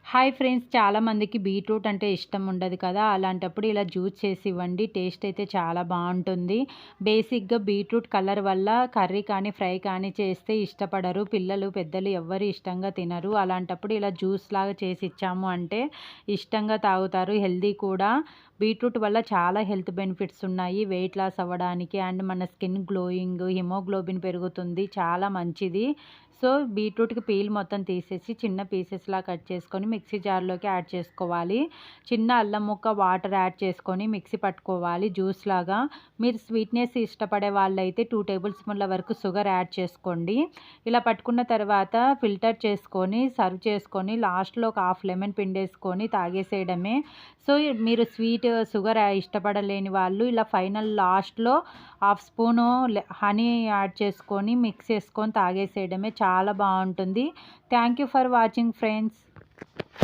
Hi friends, చాలామందికి beetroot అంటే ఇష్టం ఉండదు కదా! అలాంటప్పుడు ఇలా జ్యూస్ చేసి ఇవ్వండి. టేస్ట్ అయితే చాలా బావుంటుంది. బేసిక్‌గా బీట్రూట్ కలర్ వల్ల కర్రీ కానీ, ఫ్రై కానీ చేస్తే ఇష్టపడరు. పిల్లలు, పెద్దలు ఎవ్వరు ఇష్టంగా తినరు. అలాంటప్పుడు ఇలా జ్యూస్ లాగా చేసి ఇచ్చాము అంటే ఇష్టంగా తాగుతారు. హెల్తీ కూడా. బీట్రూట్ వల్ల చాలా హెల్త్ బెనిఫిట్స్ ఉన్నాయి. వెయిట్ లాస్ అవ్వడానికి అండ్ మన స్కిన్ గ్లోయింగ్, హిమోగ్లోబిన్ పెరుగుతుంది. చాలా మంచిది. సో, బీట్రూట్‌కి పీల్ మొత్తం తీసేసి చిన్న పీసెస్‌లా కట్ చేసుకొని మిక్సీ జార్‌లోకి యాడ్ చేసుకోవాలి. చిన్న అల్లం ముక్క, వాటర్ యాడ్ చేసుకొని మిక్సీ పట్టుకోవాలి జ్యూస్ లాగా. మీరు స్వీట్‌నెస్ ఇష్టపడే వాళ్ళైతే 2 టేబుల్ స్పూన్ల వరకు షుగర్ యాడ్ చేసుకోండి. ఇలా పట్టుకున్న తర్వాత ఫిల్టర్ చేసుకొని, సర్వ్ చేసుకొని లాస్ట్‌లో ఒక హాఫ్ లెమన్ పిండేసుకొని తాగేసేయడమే. సో, మీరు స్వీట్, షుగర్ ఇష్టపడలేని వాళ్ళు ఇలా ఫైనల్ లాస్ట్‌లో హాఫ్ స్పూను హనీ యాడ్ చేసుకొని మిక్స్ చేసుకొని తాగేసేయడమే. చాలా బావుంటుంది. Thank you for watching friends.